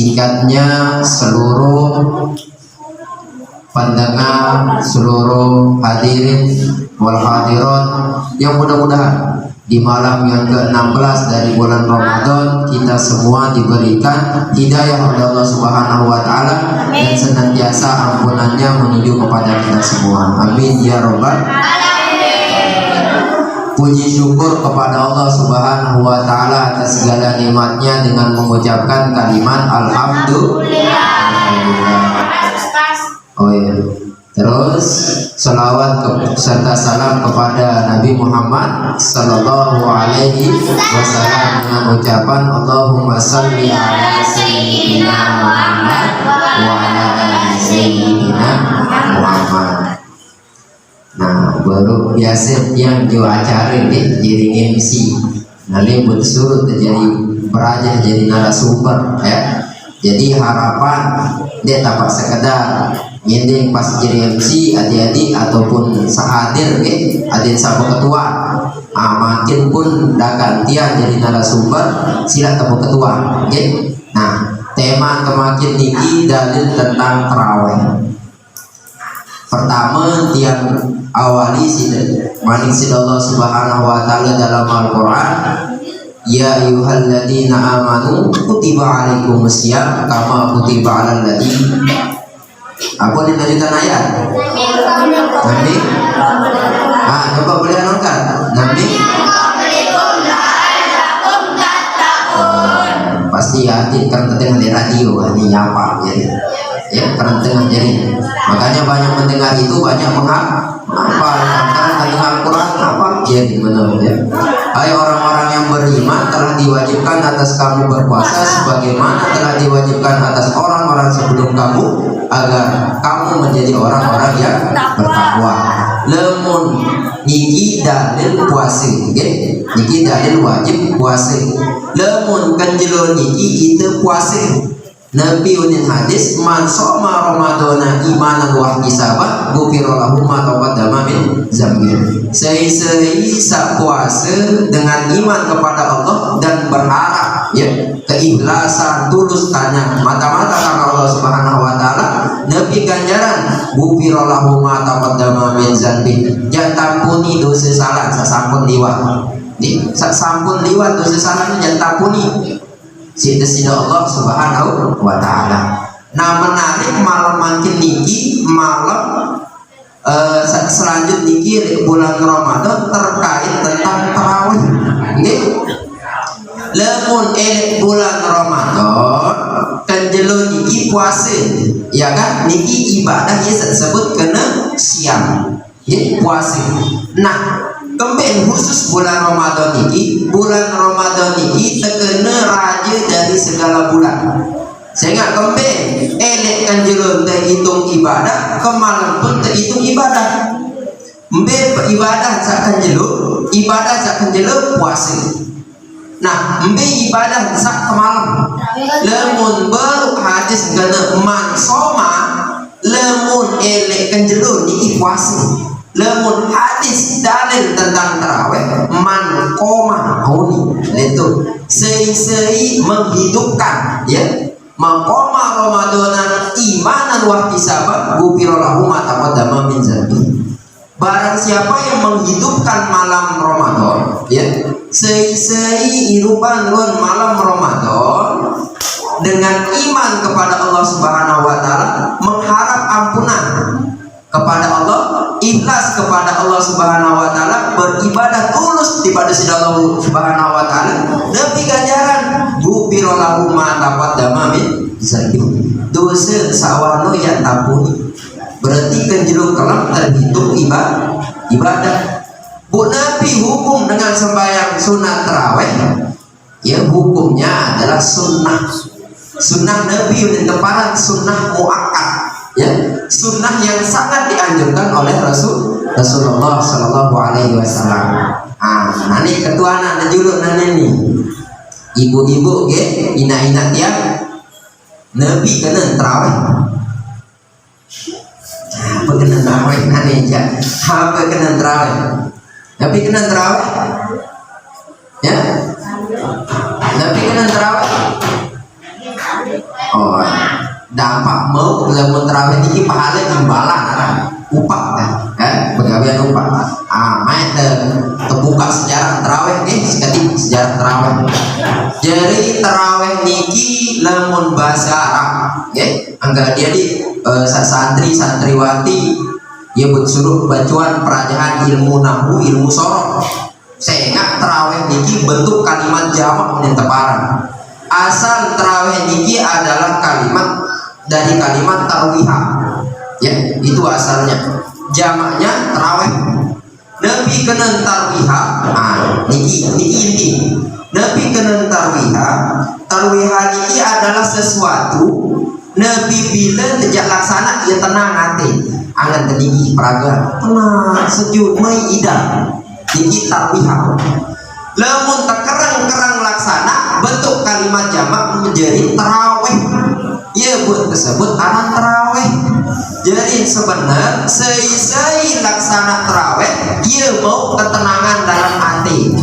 singkatnya seluruh pendengar, seluruh hadirin wal hadirat yang mudah-mudahan di malam yang ke-16 dari bulan Ramadan kita semua diberikan hidayah oleh Allah Subhanahu wa taala dan senantiasa ampunannya menuju kepada kita semua. Amin ya rabbal alamin. Puji syukur kepada Allah Subhanahu wa taala atas segala nikmatnya dengan mengucapkan kalimat alhamdulillah. Oh iya. Terus salawat serta salam kepada Nabi Muhammad sallallahu alaihi wasallam dengan ucapan Allahumma shalli ala sayyidina Muhammad wa ala ali sayyidina Muhammad. Nah, baru biasa yang jo acara ni jadi MC. Nanti bersuruh terjadi beraja jadi narasumber ya. Jadi harapan dia dapat sekedar nyending pas jadi MC adik-adik ataupun sahadir adik sama ketua. Makin pun dah gantian jadi narasumber sila tepuk ketua. Nah, tema kemakin niki dalil tentang tarawih. Pertama tiang awali maning Allah Subhanahu wa taala dalam Al-Qur'an, ya ayyuhalladzina amanu kutiba alaikumusiyam kama kutiba alal ladzina. Apa nih lanjutan ayat? Nabi. Coba boleh nonton. Nabi. Pasti ya, karena tengah di radio ini apa jadi? Ya, karena tengah jadi. Makanya banyak mendengar itu banyak menghafal. Karena dengar Al-Quran apa? Jadi benar ya. Hai orang-orang yang beriman, telah diwajibkan atas kamu berpuasa sebagaimana telah diwajibkan atas orang-orang sebelum kamu, agar kamu menjadi orang-orang yang bertakwa. Lemun niki dalil puasa, niki dalil wajib puasa. Lemun kanjelo niki kita puasa. Nabi unin hadis man soma ramadana imanan wa ihtisaban ghufira lahu ma taqaddama min dzambi. Sei-sei sak puasa dengan iman kepada Allah dan berharap ya keikhlasan tulus tanya mata-mata karena Allah Subhanahu wa taala, Nabi ganjaran ghufira lahu ma taqaddama min dzambi. Jantampuni dosa salah sasampun liwat. Sasampun liwat dosa salah jantampuni. Sida Allah Subhanahu wa taala. Nah, menarik malam makin niki malam selanjut niki bulan Ramadan terkait tentang tarawih. Nggih. Lamun bulan Ramadan kanjelo niki puasa, ya kan? Niki ibadah yang disebut kena siam. Nggih, puasa. Nah, kembali khusus bulan Ramadan ini terkena raja dari segala bulan. Sehingga kembali elek kanjelun terhitung ibadah, kemalam pun terhitung ibadah. Mbe ibadah sak kanjelun, ibadah sak kanjelun puasa. Nah, mbe ibadah sak kemalam. Lemun baru hadis gana man soma, lemun elek kanjelun ini puasa. Lemun hadis dalil tentang tarawih man koma huni itu sei menghidupkan ya maqama ramadana imanan wa ihtisaban ghufira lahu ma taqaddama min dzambi. Barang siapa yang menghidupkan malam Ramadan ya sei hidupan luan malam Ramadan dengan iman kepada Allah Subhanahu wa taala, mengharap ampunan kepada Allah, ikhlas kepada Allah Subhanahu wa taala, beribadah tulus kepada Allah Subhanahu wa taala, demi ganjaran ghufira lahu ma taqaddama min dzambi. Dosa sawano yang tampuni. Berarti kenjeluk kelam terhitung ibadah. Bu Nabi hukum dengan sembahyang sunat tarawih, ya hukumnya adalah sunnah. Sunnah Nabi yang teparan sunnah muakkad. Ya, sunnah yang sangat dianjurkan oleh Rasulullah Sallallahu Alaihi Wasallam. Nanti ketua anak juluk nanti nih, ibu-ibu ina tiap Nabi kena terawih. Apa kena terawih nanti aja? Apa kena terawih? Nabi kena terawih, ya? Nabi kena terawih. Oh, dampak mau lamun terawih ini pahala imbalan upah pegawaian upah. Main terbuka sejarah terawih sekali sejarah terawih. Jadi terawih niki lamun bahasa Arab angga dia di santri santriwati ya suruh bacuan perajahan ilmu nahu ilmu sorok. Sehingga terawih niki bentuk kalimat jamak dan teparan. Asal terawih niki adalah kalimat dari kalimat tarwihah, ya itu asalnya. Jamaknya terawih. Nabi kenen tarwihah. Niki inti. Nabi kenen tarwihah. Tarwihah niki adalah sesuatu Nabi bila tidak laksana ia tenang hati. Angan tinggi peraga tenang sejuk mai idam. Niki tarwihah. Lamun terkerang laksana bentuk kalimat jamak menjadi terawih. Ya buat tersebut anak terawih. Jadi sebenarnya sei laksana terawih ia mau ketenangan dalam hati,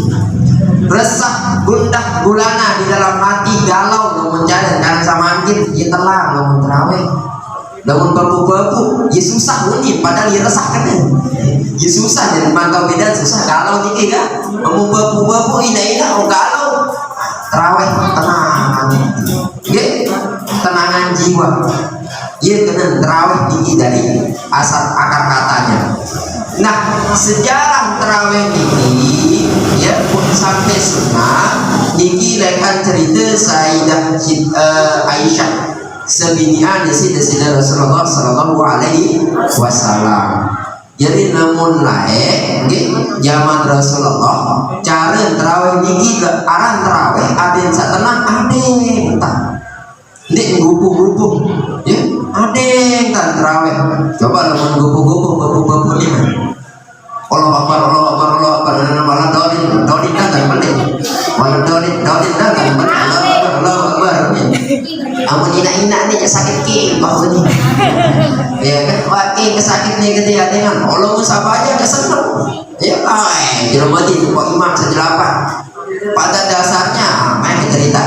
resah gundah gulana di dalam hati, galau namun jalan karena sama angin ia telang namun terawih. Namun babu-babu ia susah bunyi padahal ia resah kan ia susah jadi mantau beda susah galau dikit kan namun babu-babu ina galau terawih tenang tenangan jiwa. Ia kena terawih tinggi dari asal akar katanya. Nah sejarah terawih ini ya pun sampai sunnah niki lekan cerita Sayyidah Aisyah sebinian Sayyidah Rasulullah Sallallahu Alaihi Wasallam. Jadi namun lain zaman Rasulullah cara terawih niki ke arah terawih ada yang tenang ada yang entah ini gupu-gupu ya ada yang kan terawih. Coba lamun gupu-gupu babu-babu ni Allah Akbar malah dodin dah kan balik malah dodin dah kan balik Allah Akbar amun ina ni sakit ke bahu ni ya kan waki kesakit ni ketika dengan Allah musabahnya kesenang ya jeromati kok imam sejelapan pada dasarnya main cerita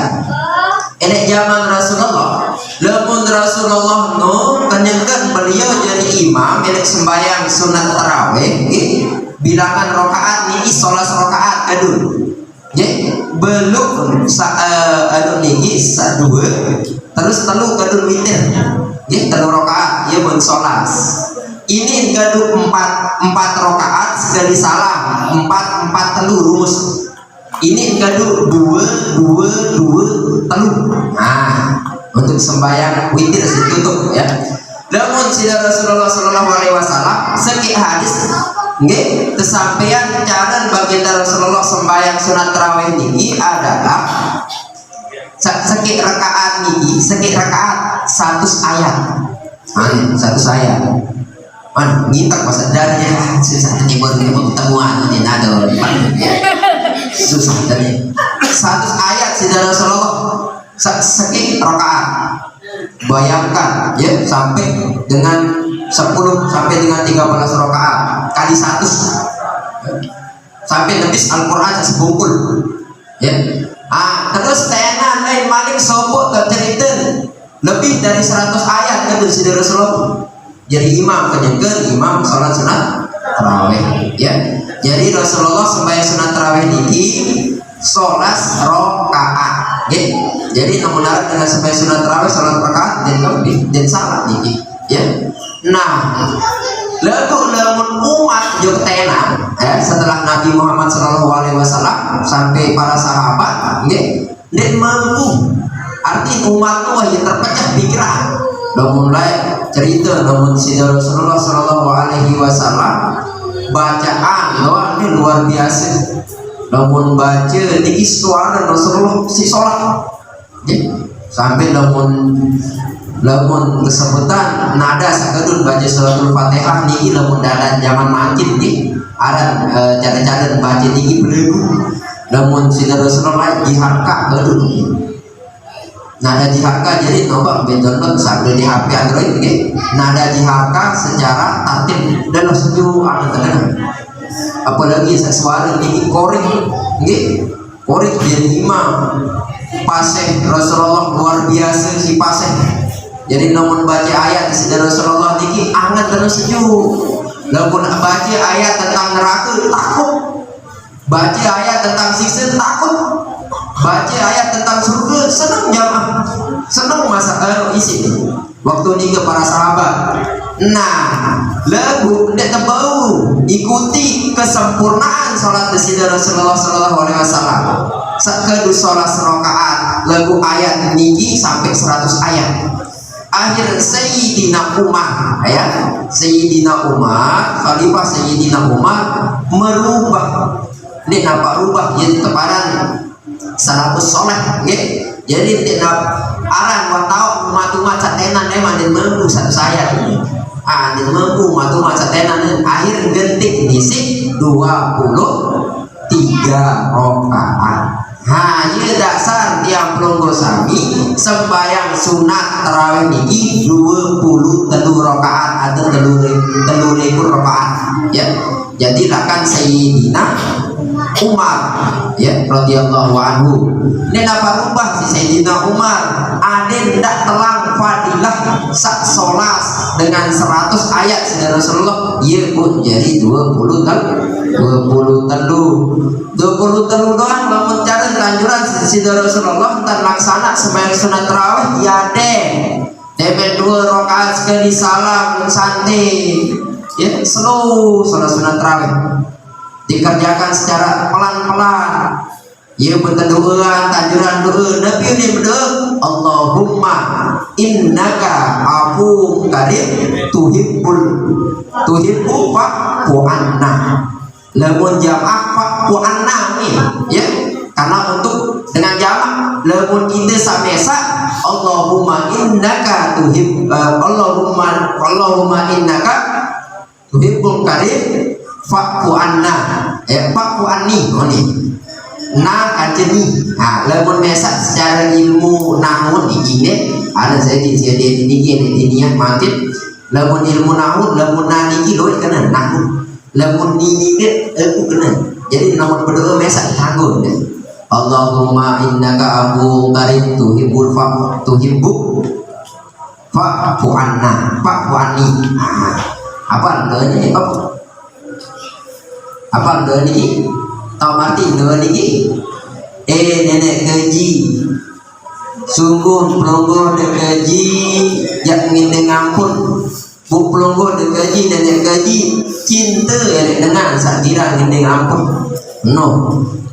ini zaman Rasulullah. Lamun Rasulullah kenyangkan beliau jadi imam milik sembahyang sunat tarawih bilangan rakaat niki 11 rakaat adun belum adun niki 2 terus telu kadun witir telu rakaat ya mun 11 ini kadun 4 rakaat sekali salam 4 telu rumus ini kadun 2 telu. Untuk sembahyang witir ditutup ya. Namun sida Rasulullah Sallallahu Alaihi Wasallam seki hadis nggih kesampaian cara baginda Rasulullah sembahyang sunat tarawih niki adalah seki rakaat 100 ayat. 100 ayat. Ngintak pas darahnya susah nyebut pertemuan ini ada susah tadi 100 ayat sida Rasulullah seki rakaat. Bayangkan ya sampai dengan 10 sampai dengan 13 rakaat kali 100 sampai habis Al-Qur'an sebungkul ya. Terus tenan lain maling sobok cerita lebih dari 100 ayat kan dari Rasulullah. Jadi imam kenyangkeun imam salat sunat tarawih ya. Jadi Rasulullah sembahyang sunat tarawih niki 11 rakaat ya. Jadi namun dengan sembahyang sunat tarawih salat rakaat dan lebih dan salat niki ya. Nah lamun umat jeung tenan setelah Nabi Muhammad Sallallahu Alaihi Wasallam sampai para sahabat nggih dan mampu arti umat tuh yang terpecah pikiran namun mulai cerita namun Sayyidina Rasulullah Sallallahu Alaihi Wasallam bacaan doang ini luar biasa. Namun baca niki suara Rasulullah si sholat sampai namun kesebutan nada sakadun baca suratul Fatihah niki lamun dalam zaman makin nih ada cara-cara baca niki belegu. Namun Sayyidina Rasulullah diharka kadun nada diharka jadi coba bentonton sambil di HP Android nada diharka secara tertib dan sejuk anak-anak. Apalagi suara ini korek jadi imam paseh Rasulullah luar biasa si paseh. Jadi namun baca ayat di Rasulullah niki anget terus sejuk. Lamun baca ayat tentang neraka takut. Baca ayat tentang siksa takut. Baca ayat tentang surga senang jamaah. Senang masa isi. Waktu ini ke para sahabat. Nah, lagu tidak terbau ikuti kesempurnaan sholat di Rasulullah Sallallahu Alaihi Wasallam. Sekedu sholat serakaat lagu ayat niki sampai 100 ayat. Akhir Sayyidina Umar, ya, Sayyidina Umar, Khalifah Sayyidina Umar merubah. Ini nampak rubah jadi kepadan salafus soleh, ya. Jadi dia aran watau umat catenan emang dia mampu satu saya. Dia mampu matu catenan akhir gentik disik 23 rakaat. Hanya dasar tiang pelonggo sami sembahyang sunat tarawih niki 23 rakaat atau 3000 rakaat, ya. Jadi lakan Sayyidina Umar, ya, radhiyallahu anhu. Ini apa rubah si Sayyidina Umar? Ada ndak telang fadilah sak solas dengan 100 ayat saudara Rasulullah. Iya pun jadi 20 telu doang lamun cara lanjuran saudara Rasulullah entar laksana sembahyang sunat tarawih ya deh. Dempet 2 rakaat sekali salam santai. Ya, slow salat sunat tarawih. Dikerjakan secara pelan-pelan. Ya berdoa, tajuran doa. Nabi ini berdoa, Allahumma innaka afuwwun karim tuhibbu fa'fu anna. Lamun jamak fa'fu anna nih, ya. Karena untuk dengan jamak lamun kita samesa Allahumma innaka Allahumma innaka tuhibbul karim fa'fu anna, ya, fa'fu anni ini na ajeni. Lamun mesak secara ilmu nahwu ini ada saya di ini makin lamun ilmu nahwu lamun niki loh kena nahwu lamun ini aku kena. Jadi namun berdoa mesak tanggung deh. Allahumma innaka afuwwun karim tuhibbul fa'fu anna fa'fu anni. Apa doanya ini? Apa doa ini? Tahu arti doa ini? Nenek gaji, sungguh pelonggo dek gaji, jak ngin ngampun. Bu pelonggo dek gaji, nenek gaji, cinta ya dengan sakira ngin ngampun. No,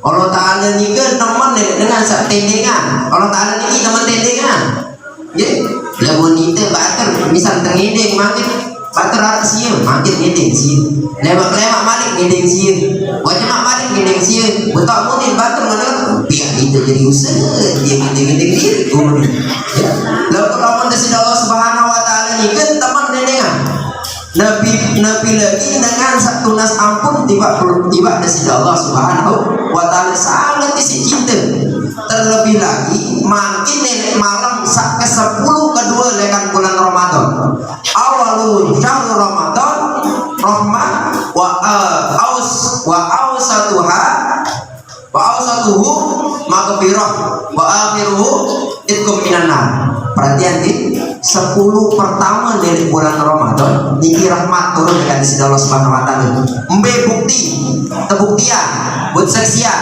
Allah Taala ni kan teman dengan sak tendengan. Allah Taala ni teman tendengan. Ya, lamun kita bater misal tengideng makin. Bater atas siya, makin ngideng siya. Lemak-lemak malik ngideng siya. Wajah malik ngideng siya. Betul mungkin bater mana? Biar kita jadi usaha. Dia ngideng-ngideng dia. Lalu dari Allah Subhanahu Wa Taala ini kan teman dengan Nabi lagi dengan satu nas ampun tiba dari Allah Subhanahu Wa Taala sangat isi cinta. Terlebih lagi makin nenek malam sak ke-10 kedua lekan bulan Ramadan. Awalul syahrul Ramadan rahmah wa awsatuhu maghfirah wa akhiruhu itqum minan nar. Perhatian di 10 pertama dari bulan Ramadan niki rahmat turun dengan sisi Allah Subhanahu Wa Taala. Mbe bukti kebuktian buat saksian.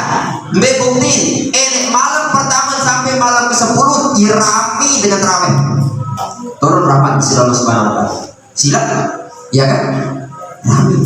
Mbe bukti malam pertama sampai malam ke-10 dirami dengan tarawih. Turun rahmat sisi Allah Subhanahu Wa Taala. Silakan, ya kan? Rami.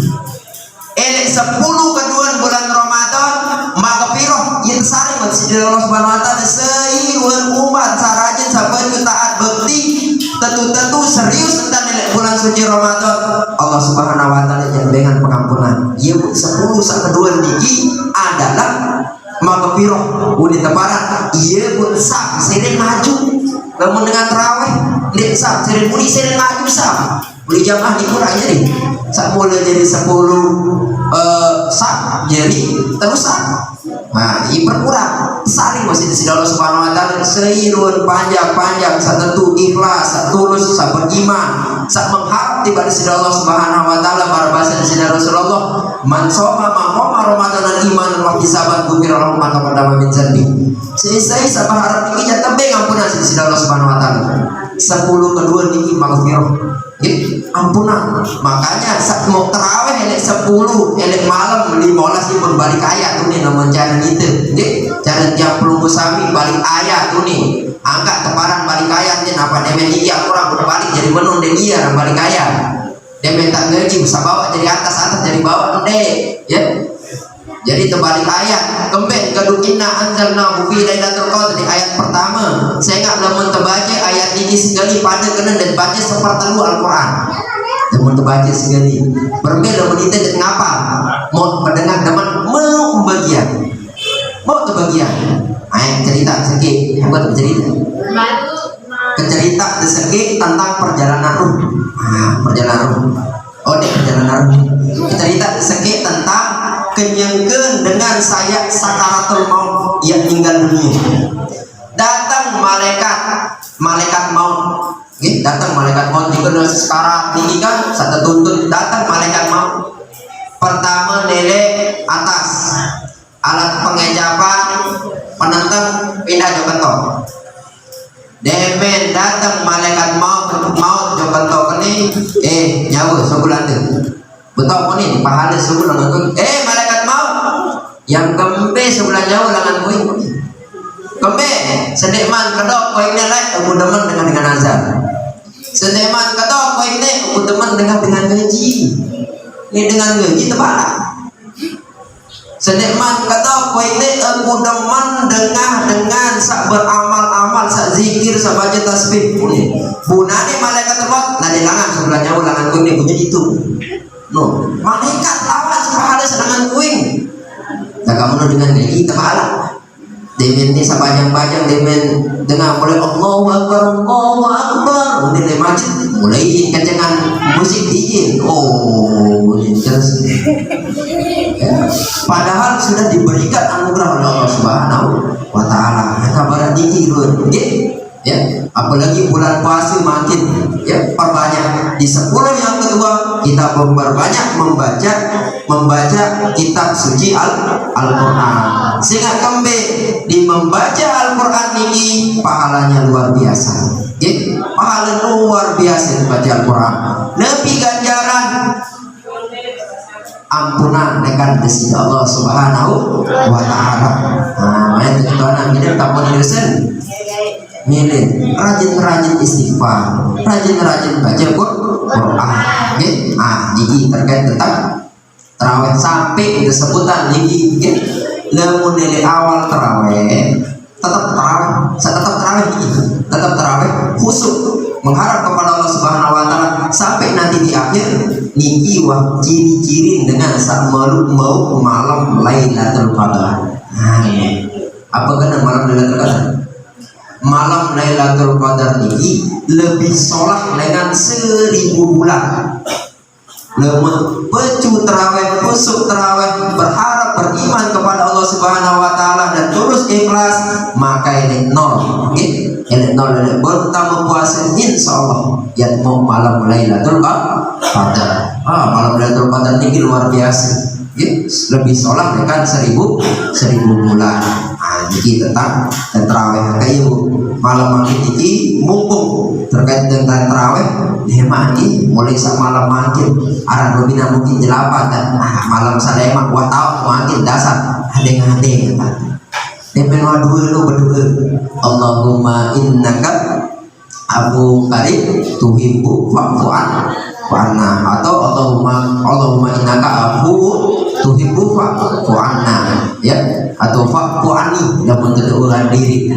10 kedua bulan Ramadan maghfirah yang saring sisi Allah Subhanahu Wa Taala seieueun umat sarajin sampai taat bekti tentu serius tentang bulan suci Ramadan. Allah Subhanahu Wa Taala yang dengan pengampunan. Ieu 10 sakedua niki adalah maghfirah udah tebaran. Ieu pun sak sering maju. Namun dengan tarawih dek sak sering muni sering maju sak. Beli jamaah dikurang jadi sak mulai jadi 10 sak jadi terus sak. Nah, ini berkurang. Saling masih di Allah Subhanahu Wa Taala seiruan panjang satu ikhlas, tulus, sabar iman. sak mengharap tiba di sisi Allah Subhanahu wa taala bahasa di sisi Rasulullah man shoma ma Ramadan iman wa hisaban gufira lahu ma taqaddama min dzambi. Selesai sabah harap niki jatuh be ngampunan di sisi Allah Subhanahu wa taala. 10 kedua niki maghfirah. Ampunan. Makanya sak mau tarawih elek 10 elek malam 15 di berbalik ayat tuh nih namun cara gitu. Cara jam pelunggu sami balik ayat tuh nih. Angkat teparan balik ayat nih apa demen iya kurang udah balik jadi menun dan iya balik ayat. Demen tak ngaji bisa bawa dari atas dari bawah deh ya. Jadi terbalik ayat kembali kadu inna anzalnahu fi lailatul qadr di ayat pertama. Saya enggak lamun terbaca ayat ini sekali pada kena dan baca sepertelu Al-Qur'an. Lamun terbaca sekali. Berbeda menit dan ngapa? Mau mendengar teman mau pembagian. Mau terbagian. Ayat cerita sedikit, buat cerita. Cerita sedikit tentang perjalanan ruh. Perjalanan ruh. Oh, deh perjalanan ruh. Cerita sedikit tentang kenyengkeun dengan saya sakaratul maut yang tinggal dunia. Datang malaikat maut. Datang malaikat maut dikeun sekarat tinggi kan satu tuntut datang malaikat maut. Pertama nele atas alat pengejapan penentang pindah jokentok. Demen datang malaikat maut jokentok ini nyawa sebulan tuh. Betul pun ini pahala sebulan dengan malaikat mau yang kembe sebulan jauh dengan kuing kembe sedekman kedok kuing nilai aku demen dengan azan sedekman kedok kuing ne aku demen dengan gaji ini dengan gaji terbalik sedekman kedok kuing ne aku demen dengan sak beramal-amal sak zikir sak baca tasbih pun bunane malaikat terbot nah dilangan sebulan jauh langan kuing ne punya itu. No, malaikat lawan sepahala sedangkan kuing. Tak kamu dengan gaji terbalik. Demen ni sepanjang-panjang demen dengan mulai Allahu Akbar, mulai majid, mulai kencengan musik DJ. Terus. Padahal sudah diberikan anugerah oleh Allah Subhanahu wa taala. Kabar dikit dulu. Ya, apalagi bulan puasa makin ya perbanyak di 10 yang kedua kita memperbanyak membaca kitab suci Al-Qur'an sehingga kembali di membaca Al-Qur'an ini pahalanya luar biasa ya, pahala luar biasa membaca Al-Qur'an lebih ganjaran ampunan dengan desi Allah Subhanahu wa taala. Ayat itu anak kita tak boleh milih rajin istighfar, rajin baca Quran. Jadi terkait tentang tarawih sampai sebutan ini, lamun nilai awal tarawih tetap tarawih khusyuk mengharap kepada Allah Subhanahu wa taala sampai nanti di akhir niki wah ciri-ciri dengan sak mau malam Lailatul Qadar. Apa kena malam Lailatul Qadar? Malam Lailatul Qadar ini lebih solah dengan 1000 bulan. Lemun pecu terawih, khusyuk terawih, berharap beriman kepada Allah Subhanahu wa taala dan terus ikhlas, maka ini nol. Ini nol bertambah puasa insyaallah yang mau malam Lailatul Qadar. Malam Lailatul Qadar ini luar biasa. Lebih solah dengan 1000 bulan. Jadi tentang terawih kayu malam makin ini mumpung terkait dengan terawih hemat ini mulai saat malam makin arah domina mungkin jelapan dan malam salema buat tahu makin dasar ada depen dua lu berdua Allahumma innaka abu karim tuhibbu fa'fu'an atau Allahumma innaka abu tuhibbu fa'fu'anna ya atau fa'fu'ani dan menentukan diri.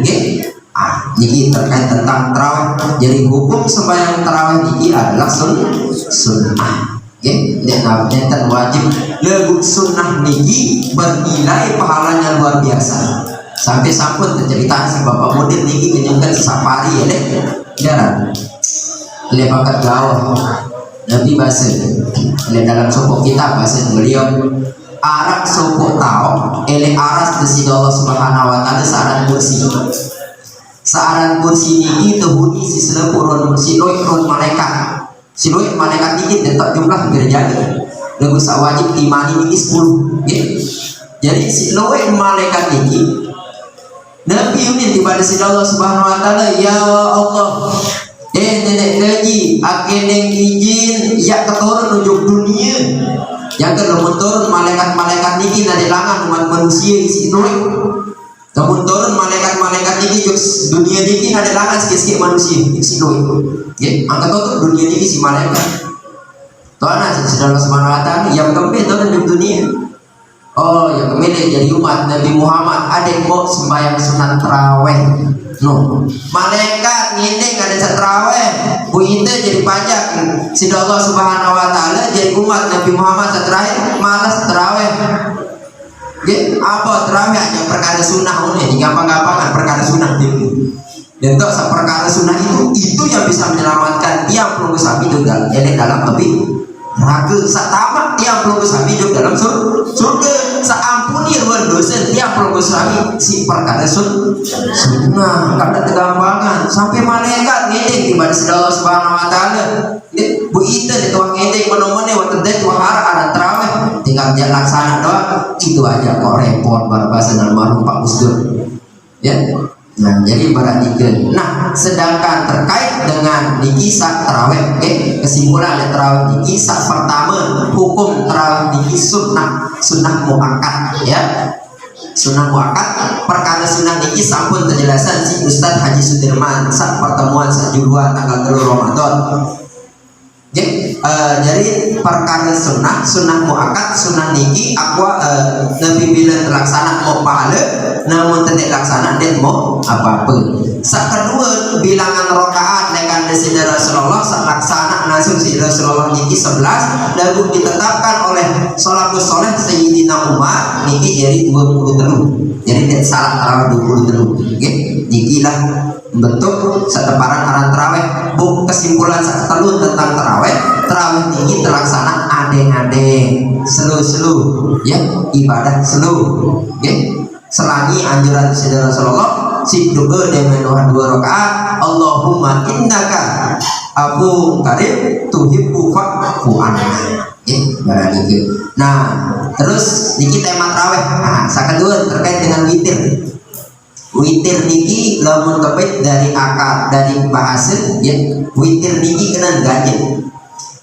Jadi terkait tentang tarawih, jadi hukum sembahyang tarawih ini adalah sunnah. Dan wajib lebih sunnah niki bernilai pahalanya luar biasa. Sampai sampun cerita si bapak model niki menyangkan safari ya deh, jalan. Lebakat gawah Nabi bahasa dalam sopok kita bahasa beliau arak sopok tau ele aras desi Allah Subhanahu wa taala saaran kursi ini tuhuni si selepurun si loikron malaikat Siluet malaikat dikit tetap jumlah gerjanya. Lagu wajib imani ini 10. Jadi siluet malaikat ini Nabi Yunin tiba di sini Allah Subhanahu Wa Taala, ya Allah, nenek gaji, akeneng izin, ya keturun nujuk dunia. Yang kedua turun malaikat-malaikat niki nade langan umat manusia isi itu. Namun turun malaikat-malaikat niki juk dunia niki nade langan sikit-sikit manusia isi itu. Angkat tuh dunia niki si malaikat. Tuhan aja sedang Allah Subhanahu Wa Taala yang kembali turun di dunia. Oh, yang kembali jadi umat Nabi Muhammad adek mau sembahyang sunat taraweh. No, malaikat nginding ada taraweh. Bu itu jadi pajak. Sida Allah Subhanahu Wa Taala jadi umat Nabi Muhammad terakhir malas taraweh. Apa taraweh hanya perkara sunnah ini, gampang-gampangan perkara sunnah itu. Dan untuk perkara sunnah itu yang bisa menyelamatkan yang perlu sapi juga. Jadi dalam lebih raga satama yang perlu sapi juga dalam surga. Saampuni luar dosa yang perlu sapi si perkara sunnah. Karena kegampangan sampai malaikat ngedek tiba di Allah Subhanahu Wa Taala. Bu itu di tuang ngedek menemani waktu itu wahara ada terawih tinggal jalan laksana doang. Itu aja kok repot bahasa almarhum Pak Gusdur. Ya. Nah, jadi perhatikan. Nah, sedangkan terkait dengan nikisah tarawih, kesimpulan dari tarawih nikisah pertama, hukum tarawih nikisah sunnah muakkad, ya. Sunnah muakkad, perkara sunnah niki sampun penjelasan si Ustaz Haji Sudirman saat pertemuan sajuluan tanggal 3 Ramadan. Jadi perkara sunnah muakkad, sunnah niki aqua Nabi bila terlaksana mau pahala, namun tidak laksana dan mau apa-apa. Sak kedua bilangan rakaat dengan desida Rasulullah sak laksana langsung si Rasulullah niki 11 lalu ditetapkan oleh salafus saleh Sayyidina Umar niki jadi 23. Jadi tidak salah tarawih 23. Niki lah bentuk seteparan aran tarawih. Bu kesimpulan sak telu tentang tarawih tinggi terlaksana adeng-adeng slow ya, ibadah slow ya. Selangi anjuran saudara Rasulullah si doa dengan doa 2 rakaat Allahumma innaka afu karim tuhibbu fa'fu anna ya, barangkali. Nah terus niki tema tarawih. Nah sakadua terkait dengan witir. Witir niki lamun kebet dari akar dari bahasa ya, witir niki kena ganjil.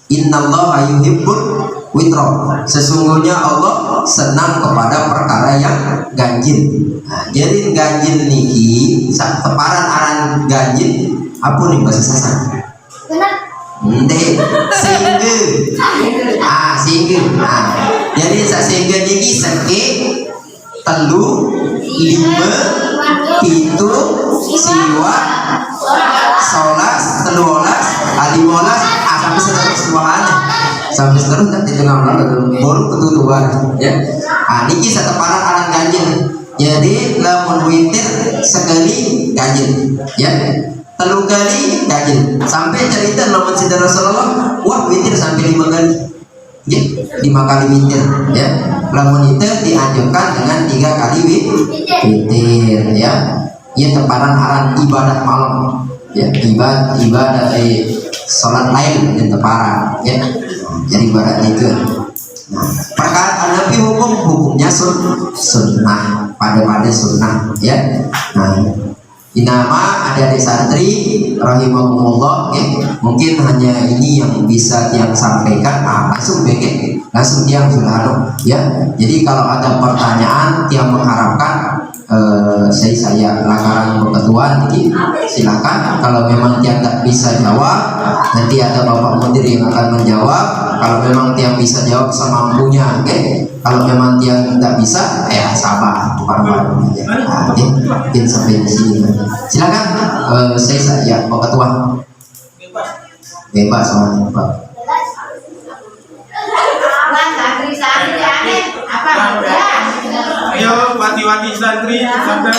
Innallaha yuhibbul witro. Sesungguhnya Allah senang kepada perkara yang ganjil. Nah, jadi ganjil niki teparan aran ganjil apa nih bahasa Sasak? Sehingga. Sehingga. Jadi sehingga niki seke telu 5 itu siwa solas teluolas alimolas sampai seterusnya sampai seterusnya tidak ngambil baru ketutupan ya. Niki seteparan alat ganjil. Jadi lamun witir sekali ganjil ya, telu kali ganjil sampai cerita lamun sidar Rasulullah wah witir sampai 5 kali ya, 5 kali witir ya. Lamun itu dianjurkan dengan 3 kali witir ya. Ia teparan aran ibadah malam ya, ibadah sholat lain dan teparan ya. Jadi ibadah itu. Nah, perkara Nabi hukumnya sunnah pada sunnah ya. Nah, inama adik-adik santri rahimahumullah ya, mungkin hanya ini yang bisa yang sampaikan. Langsung yang sudah ya. Jadi kalau ada pertanyaan yang mengharapkan saya lakaran kebetulan, jadi silakan. Kalau memang dia tak bisa jawab, nanti ada Bapak Mudir yang akan menjawab. Kalau memang dia bisa jawab semampunya, kalau memang dia tidak bisa, sabar, bareng-bareng aja. Mungkin sampai di sini. Silakan. Saya Pak Ketua. Bebas soalnya Pak. Ayo wati-wati santri sampai